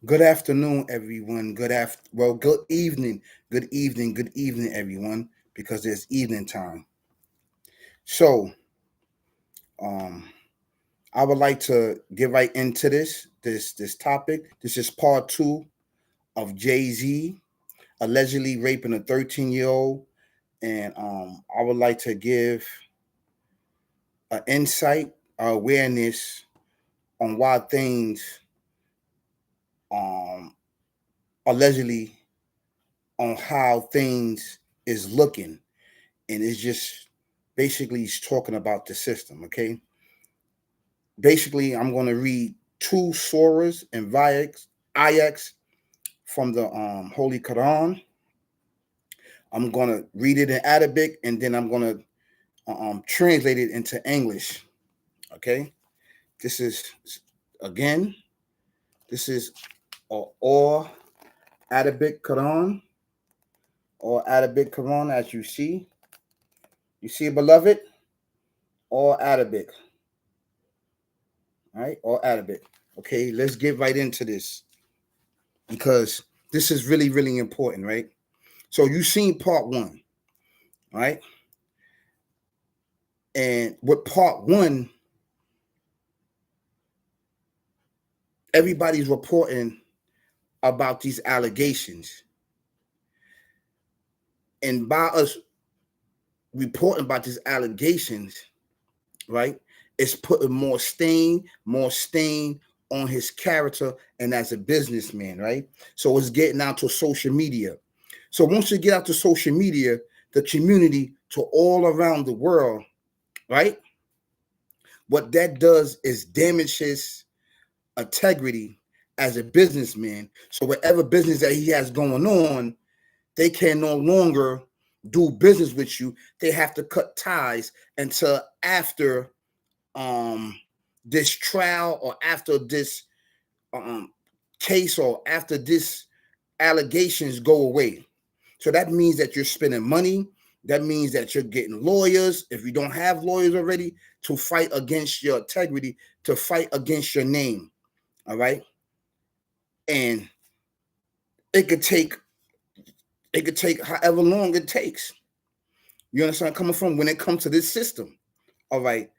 Good afternoon, everyone. Good evening. Good evening, everyone, because it's evening time. So, um, I would like to get right into this topic. This is part two of Jay Z allegedly raping a 13-year-old, and I would like to give an insight, awareness on why things um allegedly on how things is looking, and it's just basically he's talking about the system. Okay, basically I'm going to read two surahs and ayats from the Holy Quran. I'm going to read it in Arabic, and then I'm going to translate it into English. Okay, this is again, this is or Arabic Quran, or Arabic Quran, as you see. You see, beloved, or Arabic. All right, or Arabic. Okay, let's get right into this because this is really, really important, right? So you've seen part one, right? And with part one, everybody's reporting about these allegations. And by us reporting about these allegations, right, it's putting more stain on his character and as a businessman, right? So it's getting out to social media. So once you get out to social media, the community to all around the world, right? What that does is damage his integrity as a businessman. So whatever business that he has going on, they can no longer do business with you. They have to cut ties until after this trial, or after this um case, or after this allegations go away. So that means that you're spending money. That means that you're getting lawyers, if you don't have lawyers already, to fight against your integrity, to fight against your name. All right. And it could take however long it takes. You understand where I'm coming from when it comes to this system. All right.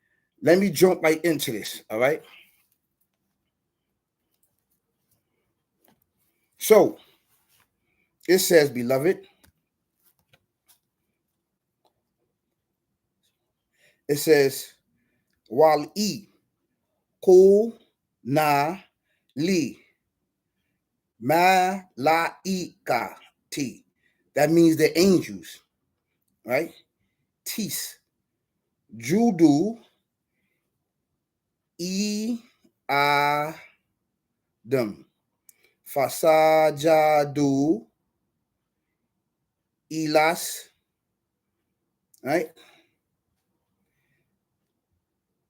Let me jump right into this. All right. So it says, beloved, it says, Wal E Ko Na Li Malaika T. That means the angels, right? Tis Judu E Adam Fasajadu Ilas, right?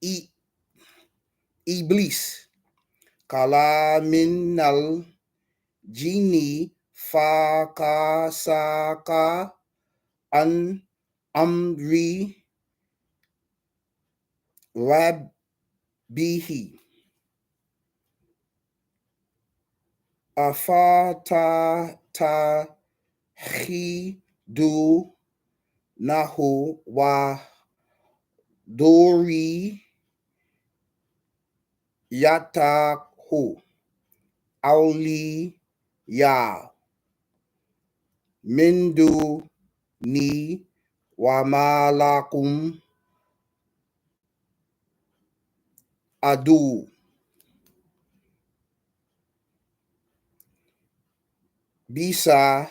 E Iblis Kalaminal Jini Fakasaka An Amri Rabbihi Afata Hidu Nahu Wa Dori Yatahu Auli Ya Mindu Ni Wamalakum Adu Bisa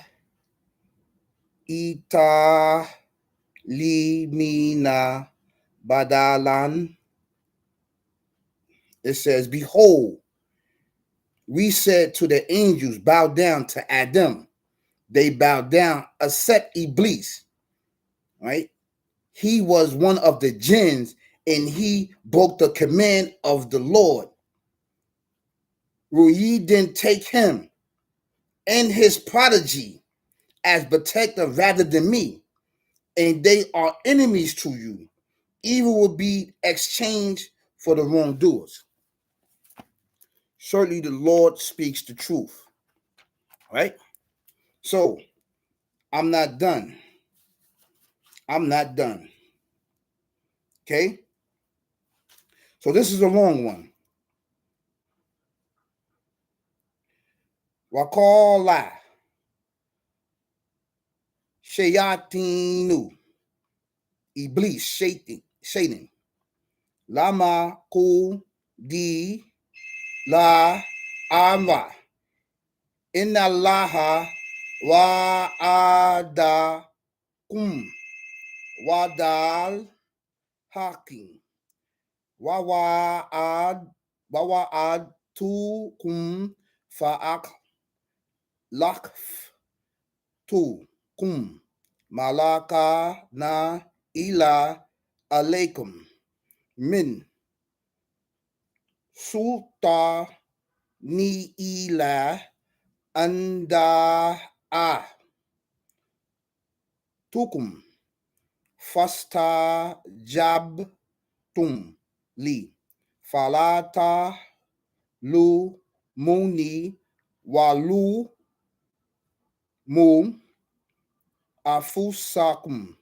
Ita Limina Badalan. It says, behold, we said to the angels, bow down to Adam. They bowed down, except Iblis, right? He was one of the jinns, and he broke the command of the Lord. Will ye then take him and his prodigy as protector rather than me? And they are enemies to you. Evil will be exchanged for the wrongdoers. Certainly the Lord speaks the truth, right? So I'm not done. I'm not done. Okay? So this is a long one. Wakala Shayatinu Iblis Satan Lama Ku Di La Ama Inna Laha Wa Ada Kum Wadal Hakim Wawaad Tu Kum Faak Lakf Tu Kum Malaka Na Ila Alaikum Min Sulta Ni Ila Anda A Tukum Fasta Jab Tum Li Falata Lu Muni Walu Mu Afusakum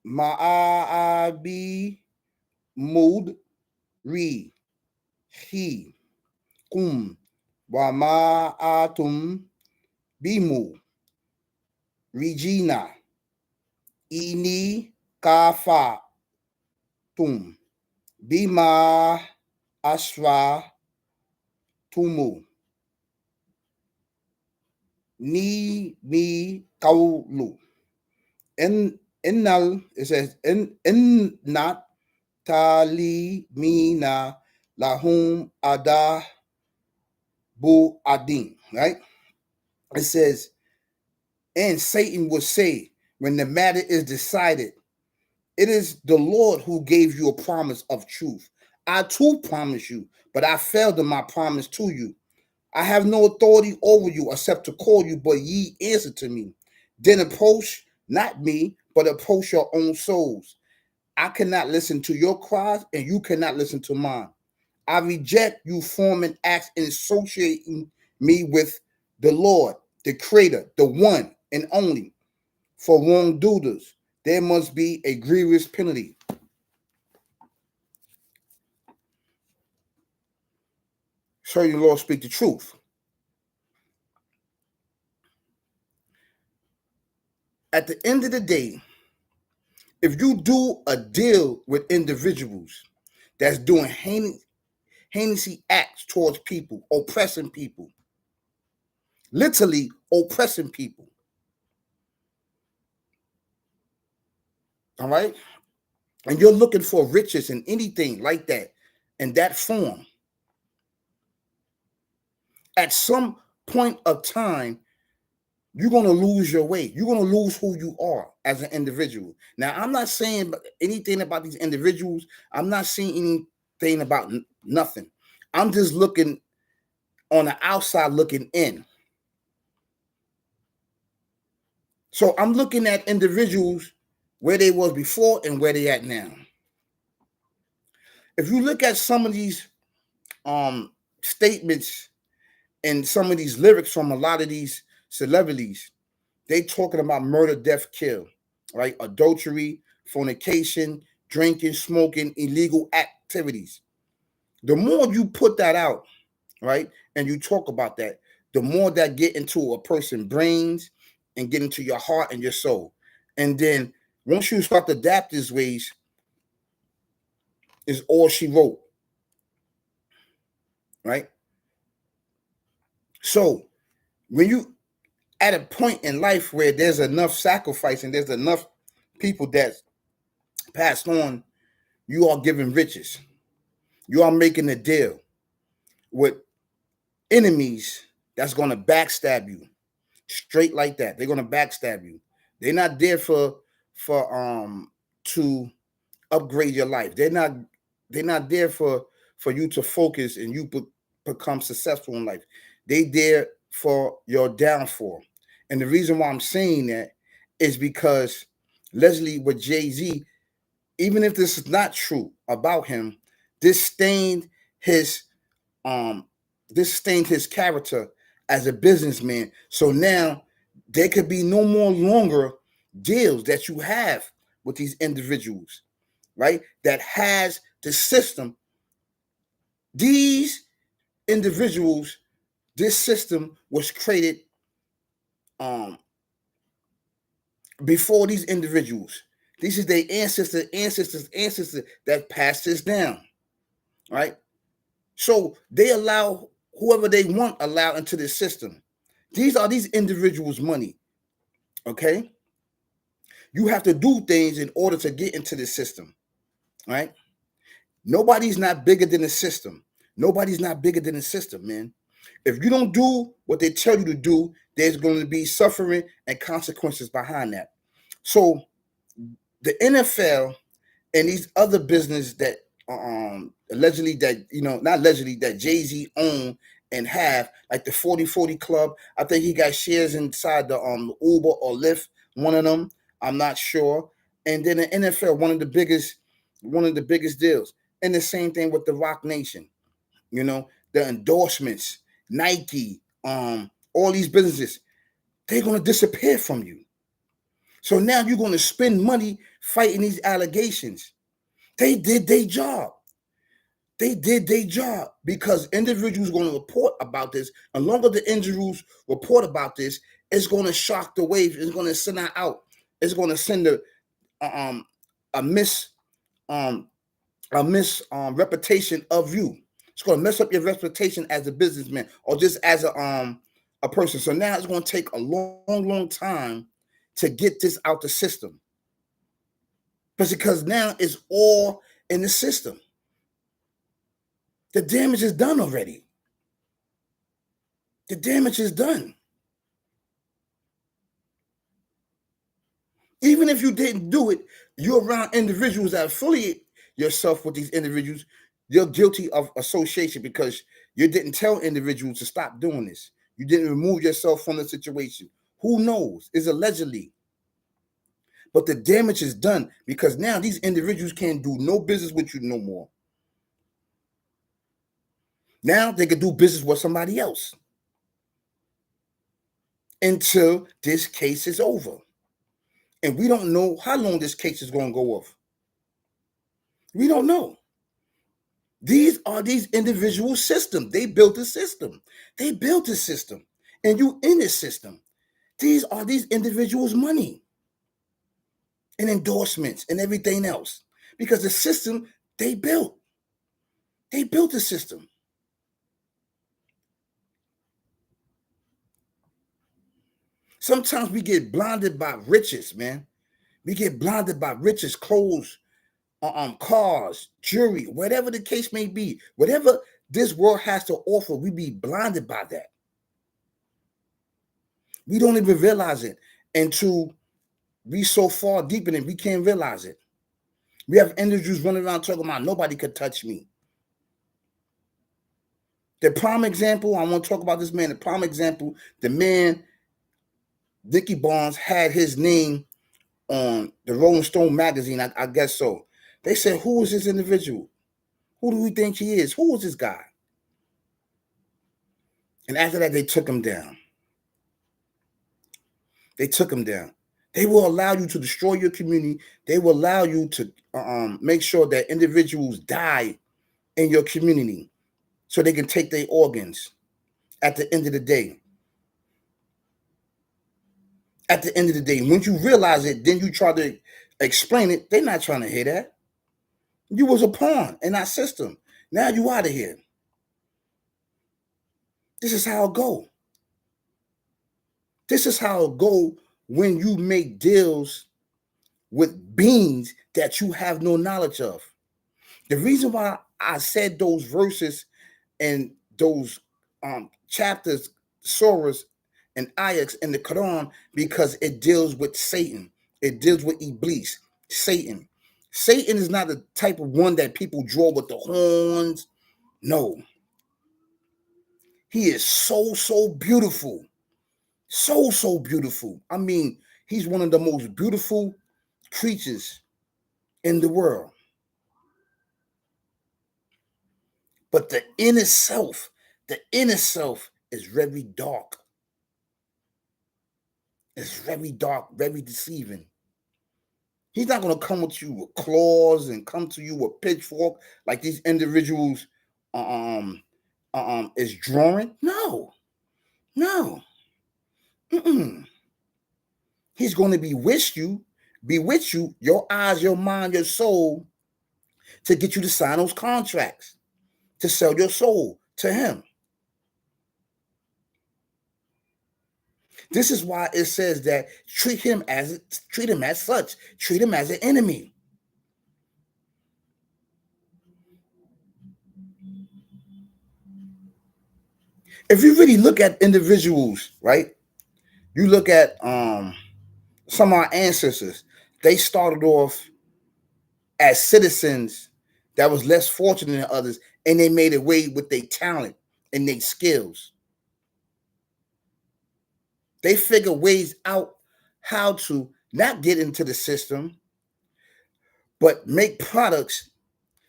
Ma'abi Mud Ri Hi Kum Wama'atum Bimu Regina Ini Kafa Tum Bima Asra Tumu Ni Mi Kaulu Innal, it says in not Tali Mina Lahum Ada Bu Adin, right? It says, and Satan will say, when the matter is decided, it is the Lord who gave you a promise of truth. I too promise you, but I failed in my promise to you. I have no authority over you except to call you, but ye answer to me. Then approach not me, but approach your own souls. I cannot listen to your cries, and you cannot listen to mine. I reject you forming acts and associating me with the Lord, the Creator, the one and only. For wrongdoers, there must be a grievous penalty. Certainly, the Lord speak the truth. At the end of the day, if you do a deal with individuals that's doing heinous acts towards people, oppressing people, literally oppressing people, all right? And you're looking for riches and anything like that in that form, at some point of time, you're going to lose your way. You're going to lose who you are as an individual. Now, I'm not saying anything about these individuals. I'm not saying anything about nothing. I'm just looking on the outside, looking in. So I'm looking at individuals where they was before and where they at now. If you look at some of these statements and some of these lyrics from a lot of these celebrities, they talking about murder, death, kill, right? Adultery, fornication, drinking, smoking, illegal activities. The more you put that out, right, and you talk about that, the more that get into a person's brains and get into your heart and your soul. And then once you start to adapt these ways, is all she wrote, right? So when you at a point in life where there's enough sacrifice and there's enough people that's passed on, you are giving riches. You are making a deal with enemies that's going to backstab you straight like that. They're going to backstab you. They're not there for to upgrade your life. They're not there for you to focus and you become successful in life. They there for your downfall. And the reason why I'm saying that is because Leslie with Jay-Z, even if this is not true about him, this stained his um this stained his character as a businessman. So now there could be no more longer deals that you have with these individuals, right? That has the system. These individuals, this system was created um before these individuals. These is their ancestors that passed this down, right? So they allow whoever they want allow into the system. These are these individuals' money, okay? You have to do things in order to get into the system, right? Nobody's not bigger than the system. Nobody's not bigger than the system, man. If you don't do what they tell you to do, there's going to be suffering and consequences behind that. So the NFL and these other business that allegedly that not allegedly that Jay-Z own and have, like the 40/40 club. I think he got shares inside the Uber or Lyft, one of them. I'm not sure. And then the NFL, one of the biggest deals. And the same thing with the Rock Nation. The endorsements, Nike, all these businesses, they're gonna disappear from you. So now you're gonna spend money fighting these allegations. They did their job. They did their job because individuals going to report about this. And longer the individuals report about this, it's going to shock the wave. It's going to send that out. It's going to send a reputation of you. It's going to mess up your reputation as a businessman or just as a person. So now it's going to take a long time to get this out the system. But because now it's all in the system. The damage is done already. The damage is done. Even if you didn't do it, you're around individuals that affiliate yourself with these individuals. You're guilty of association because you didn't tell individuals to stop doing this. You didn't remove yourself from the situation. Who knows? It's allegedly. But the damage is done because now these individuals can't do no business with you no more. Now they can do business with somebody else until this case is over. And we don't know how long this case is going to go off. We don't know. These are these individual systems. They built a system. They built a system. And you in this system. These are these individuals' money and endorsements and everything else. Because the system they built. They built a system. Sometimes we get blinded by riches, man. We get blinded by riches, clothes, cars, jewelry, whatever the case may be. Whatever this world has to offer, we be blinded by that. We don't even realize it until we so far deep in it, we can't realize it. We have individuals running around talking about nobody could touch me. The prime example, I want to talk about this man. The prime example, the man, Dickie Barnes, had his name on the Rolling Stone magazine. I guess so. They said, who is this individual? Who do we think he is? Who is this guy? And after that, they took him down. They took him down. They will allow you to destroy your community. They will allow you to make sure that individuals die in your community so they can take their organs at the end of the day. At the end of the day, when you realize it, then you try to explain it. They're not trying to hear that. You was a pawn in that system. Now you out of here. This is how it go. This is how it go when you make deals with beings that you have no knowledge of. The reason why I said those verses and those chapters, surahs and ayats in the Quran, because it deals with Satan. It deals with Iblis, Satan. Satan is not the type of one that people draw with the horns. No. He is so beautiful. So beautiful. I mean, he's one of the most beautiful creatures in the world. But the inner self is very dark. It's very dark, very deceiving. He's not going to come with you with claws and come to you with pitchfork like these individuals is drawing. No, no. Mm-mm. He's going to be with you, your eyes, your mind, your soul, to get you to sign those contracts, to sell your soul to him. This is why it says that treat him as such, treat him as an enemy. If you really look at individuals, right? You look at some of our ancestors, they started off as citizens that was less fortunate than others, and they made it way with their talent and their skills. They figure ways out how to not get into the system, but make products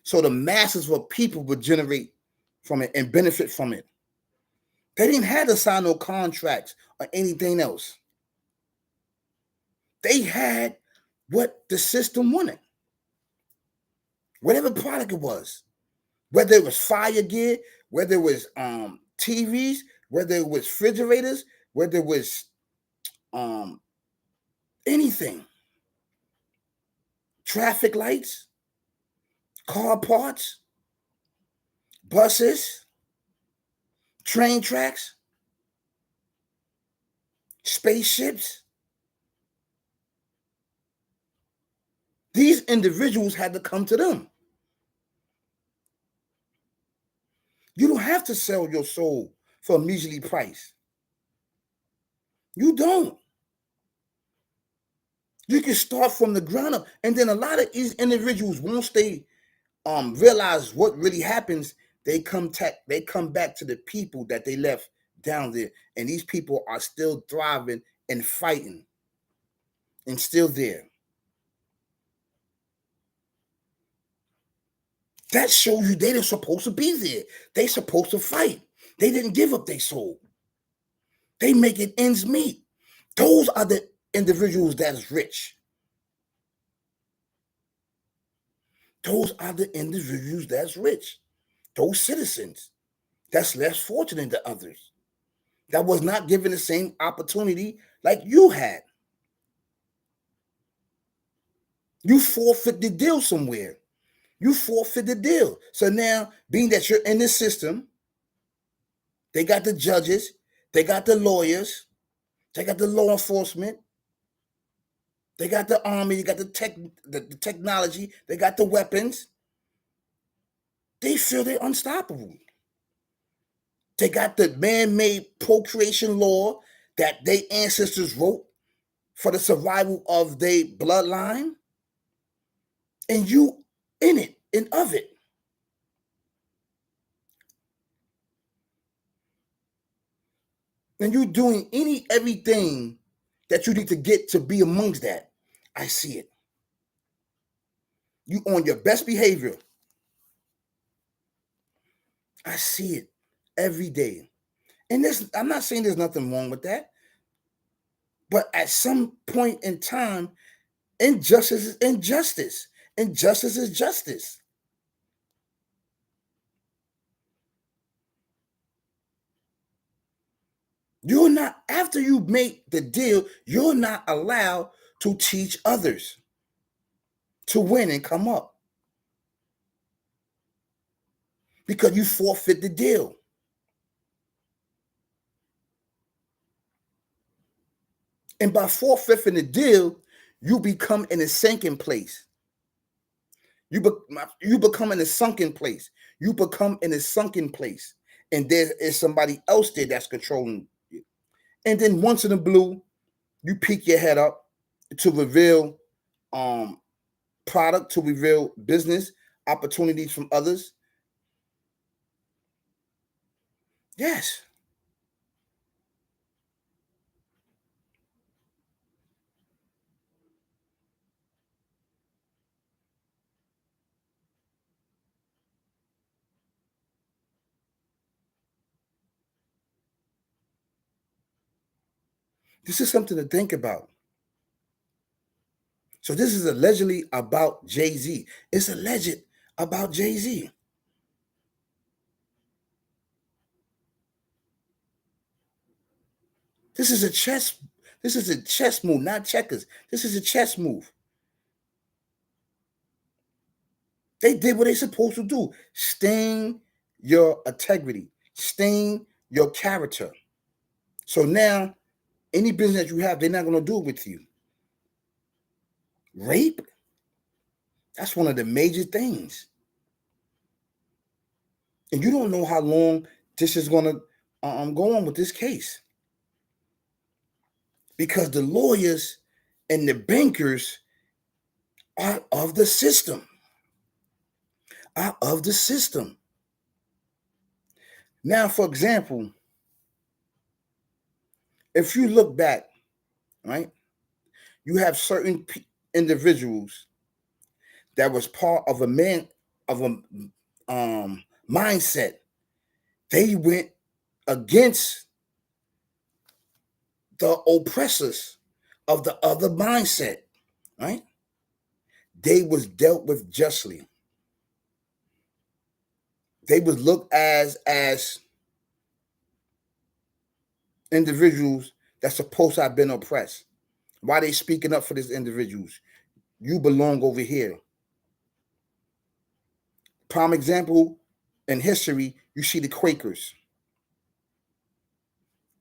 so the masses of people would generate from it and benefit from it. They didn't have to sign no contracts or anything else. They had what the system wanted, whatever product it was, whether it was fire gear, whether it was TVs, whether it was refrigerators, whether it was anything, traffic lights, car parts, buses, train tracks, spaceships. These individuals had to come to them. You don't have to sell your soul for a measly price. You don't. You can start from the ground up. And then a lot of these individuals, once they realize what really happens, they come back to the people that they left down there. And these people are still thriving and fighting and still there. That shows you they didn't supposed to be there. They supposed to fight. They didn't give up their soul. They make it ends meet. Those are the individuals that's rich. Those are the individuals that's rich. Those citizens that's less fortunate than others. That was not given the same opportunity like you had. You forfeit the deal somewhere. You forfeit the deal. So now, being that you're in the system, they got the judges, they got the lawyers, they got the law enforcement, they got the army, they got the technology, they got the weapons. They feel they're unstoppable. They got the man-made procreation law that their ancestors wrote for the survival of their bloodline. And you in it and of it. And you doing everything that you need to get to be amongst that. I see it. You on your best behavior. I see it every day. And this, I'm not saying there's nothing wrong with that. But at some point in time, injustice is injustice. Injustice is justice. You're not, after you make the deal, you're not allowed to teach others to win and come up. Because you forfeit the deal. And by forfeiting the deal, you become in a sinking place. You become in a sunken place. You become in a sunken place. And there is somebody else there that's controlling you. And then once in the blue, you peek your head up to reveal product, to reveal business opportunities from others. Yes. This is something to think about. So this is allegedly about Jay-Z. It's alleged about Jay-Z. This is a chess move, not checkers. This is a chess move. They did what they're supposed to do. Stain your integrity. Stain your character. So now, any business that you have, they're not going to do it with you. Rape? That's one of the major things. And you don't know how long this is going to go on with this case. Because the lawyers and the bankers are of the system. Are of the system. Now, for example, if you look back, right, you have certain individuals that was part of a mindset. They went against the oppressors of the other mindset, right? They was dealt with justly. They was looked as individuals that's supposed to have been oppressed. Why they speaking up for these individuals? You belong over here. Prime example in history, you see the Quakers.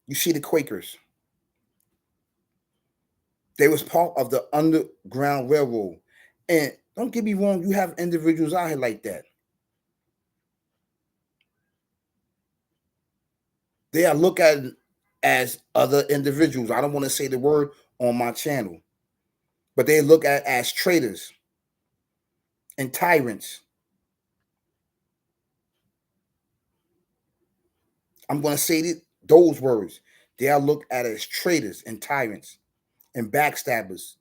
You see the Quakers. They was part of the Underground Railroad. And don't get me wrong, you have individuals out here like that. They are looked at as other individuals. I don't want to say the word on my channel, but they look at as traitors and tyrants. I'm going to say those words. They are looked at as traitors and tyrants and backstabbers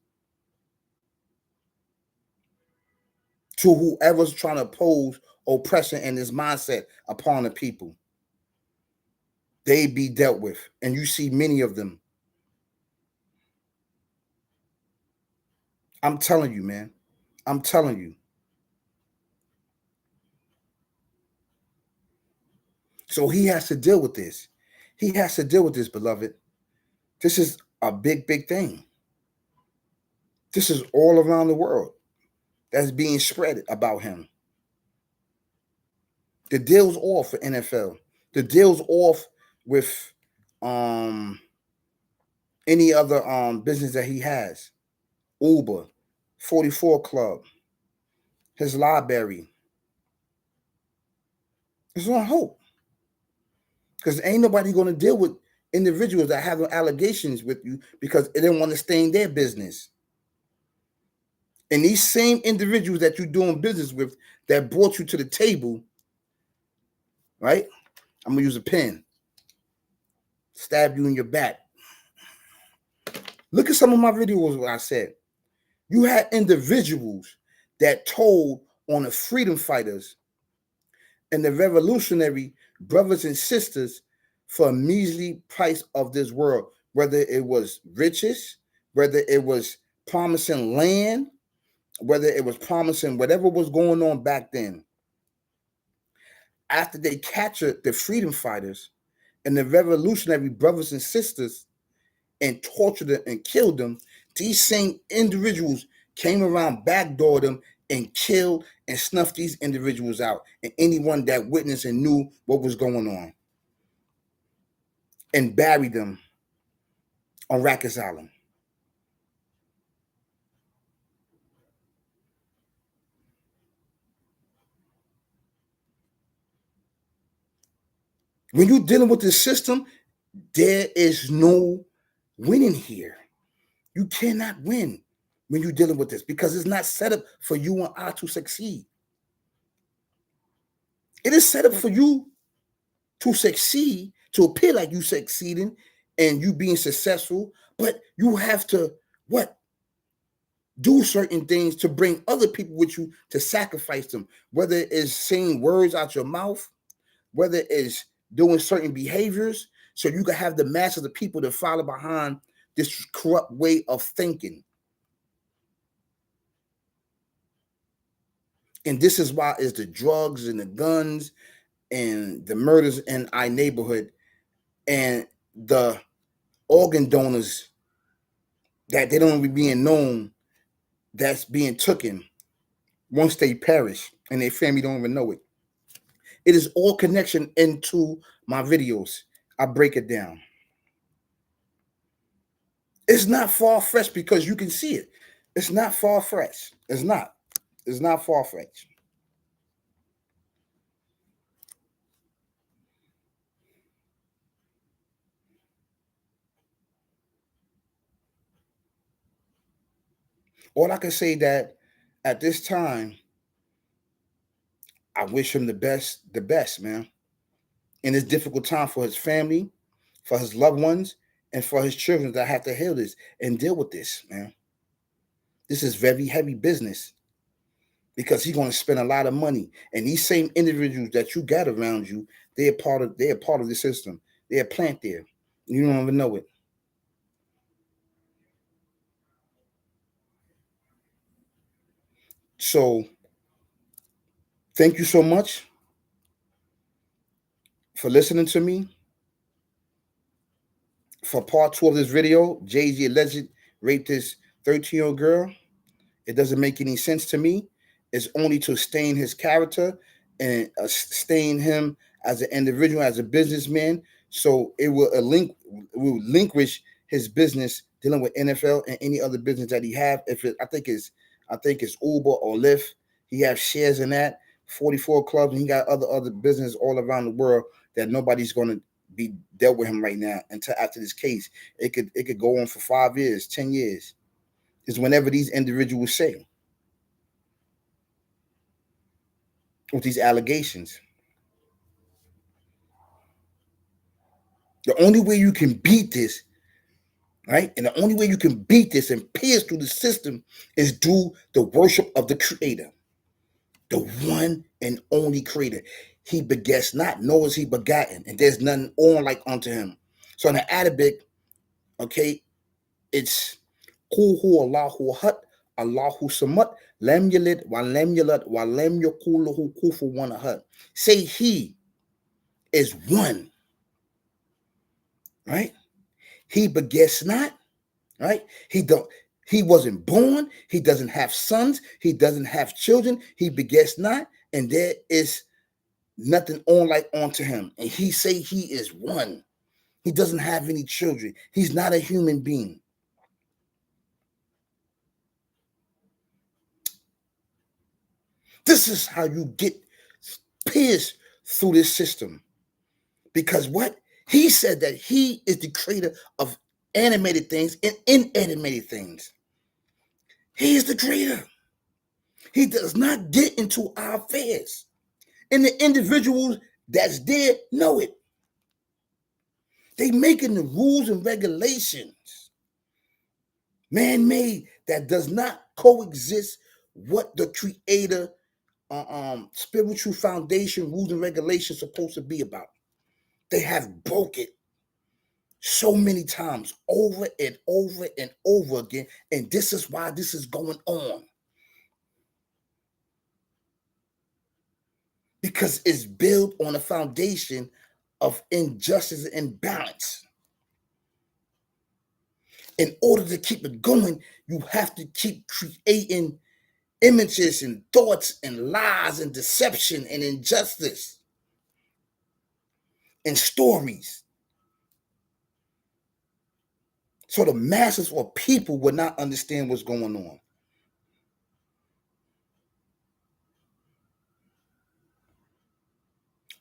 to whoever's trying to oppose oppression and this mindset upon the people. They be dealt with, and you see many of them. I'm telling you, man. I'm telling you. So he has to deal with this. He has to deal with this, beloved. This is a big, big thing. This is all around the world that's being spread about him. The deal's off for NFL. The deal's off with any other business that he has. Uber, 44 Club, his library. It's on hope. Because ain't nobody going to deal with individuals that have allegations with you because they didn't want to stay in their business. And these same individuals that you're doing business with that brought you to the table, right? I'm going to use a pen. Stab you in your back. Look at some of my videos where I said, you had individuals that told on the freedom fighters and the revolutionary brothers and sisters for a measly price of this world, whether it was riches, whether it was promising land, whether it was promising whatever was going on back then. After they captured the freedom fighters and the revolutionary brothers and sisters and tortured them and killed them, these same individuals came around, backdoored them, and killed and snuffed these individuals out and anyone that witnessed and knew what was going on, and buried them on Rikers Island. When you're dealing with the system, there is no winning here. You cannot win when you're dealing with this because it's not set up for you and I to succeed. It is set up for you to succeed, to appear like you succeeding and you being successful, but you have to do certain things to bring other people with you to sacrifice them, whether it's saying words out your mouth, whether it's doing certain behaviors, so you can have the mass of the people that follow behind this corrupt way of thinking. And this is why it's the drugs and the guns and the murders in our neighborhood and the organ donors that they don't be being known that's being taken once they perish and their family don't even know it. It is all connection into my videos. I break it down. It's not far-fetched because you can see it. It's not far-fetched. It's not. It's not far-fetched. All I can say that at this time, I wish him the best, man. In this difficult time for his family, for his loved ones, and for his children that have to heal this and deal with this, man. This is very heavy business because he's going to spend a lot of money. And these same individuals that you got around you, they're part of the system. They're a plant there. You don't even know it. So thank you so much for listening to me. For part 2 of this video, Jay-Z alleged raped this 13-year-old girl. It doesn't make any sense to me. It's only to stain his character and stain him as an individual, as a businessman. So it will relinquish his business dealing with NFL and any other business that he have. I think it's Uber or Lyft. He has shares in that 44 clubs, and he got other business all around the world that nobody's going to be dealt with him right now until after this case. It could go on for 5 years, 10 years. Is whenever these individuals say with these allegations. The only way you can beat this, right? And the only way you can beat this and pierce through the system is do the worship of the Creator, the one and only Creator. He begets not, nor is he begotten, and there's none on like unto him. So in the Arabic, okay, it's Kuhu Allahu Ahad, Allahu Samad, Lam Yalid, wa Lam Yalad, wa Lam Yakul Lahu Kufuwan Ahad. Say he is one, right? He begets not, right? He wasn't born, he doesn't have sons, he doesn't have children, he begets not, and there is nothing on like unto him. And he say he is one. He doesn't have any children. He's not a human being. This is how you get pierced through this system. Because what? He said that he is the creator of animated things and inanimated things. He is the creator. He does not get into our affairs. And the individuals that's there know it. They making the rules and regulations man-made that does not coexist what the creator spiritual foundation rules and regulations supposed to be about. They have broke it so many times over and over and over again, and this is why this is going on, because it's built on a foundation of injustice and imbalance. In order to keep it going, you have to keep creating images and thoughts and lies and deception and injustice and stories. So the masses or people would not understand what's going on.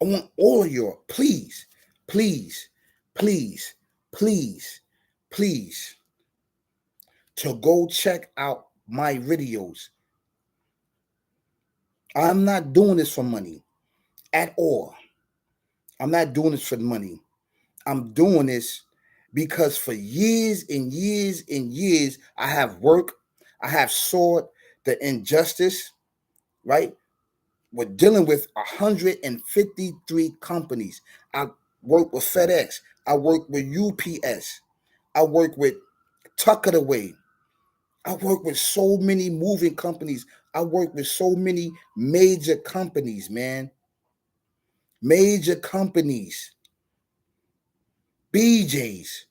I want all of you, please, please, please, please, please, to go check out my videos. I'm not doing this for money at all. I'm not doing this for money. I'm doing this because for years and years and years, I have worked, I have sought the injustice, right? We're dealing with 153 companies. I work with FedEx. I work with UPS. I work with tuck it away. I work with so many moving companies. I work with so many major companies, man. Major companies. BJ's,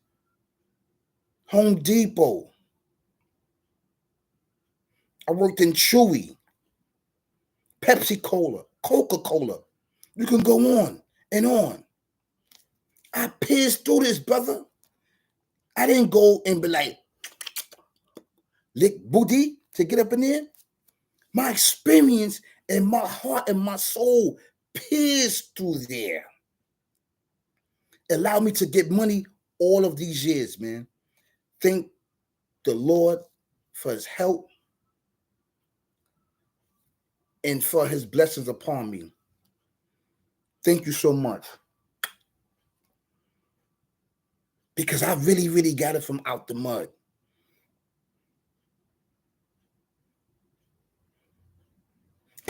Home Depot. I worked in Chewy, Pepsi Cola, Coca-Cola. You can go on and on. I pierced through this, brother. I didn't go and be like, lick booty to get up in there. My experience and my heart and my soul pierced through there. Allowed me to get money all of these years, man. Thank the Lord for his help and for his blessings upon me. Thank you so much. Because I really, really got it from out the mud.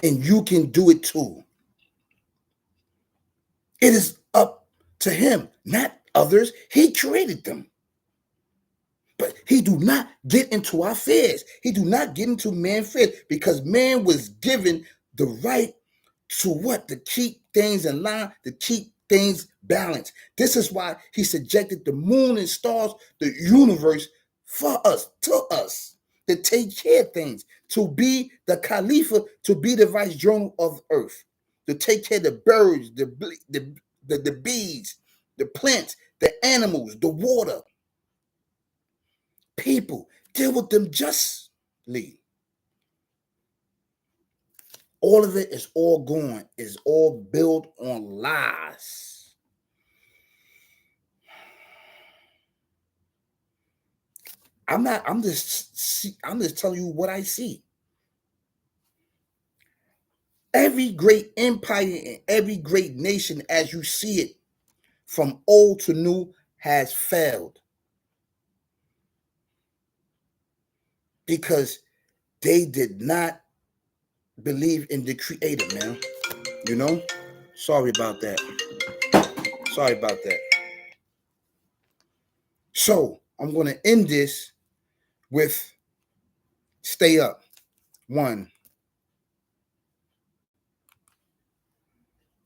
And you can do it too. It is up to him, not others. He created them. But he do not get into our fears. He do not get into man's fears because man was given the right to what? To keep things in line, to keep things balanced. This is why he subjected the moon and stars, the universe, for us, to us, to take care of things, to be the Khalifa, to be the vice general of earth, to take care of the birds, the bees, the plants, the animals, the water. People, deal with them justly. All of it is all gone, is all built on lies. I'm just telling you what I see. Every great empire and every great nation as you see it, from old to new, has failed. Because they did not believe in the creator, man. You know? Sorry about that. Sorry about that. So I'm going to end this with stay up. 1,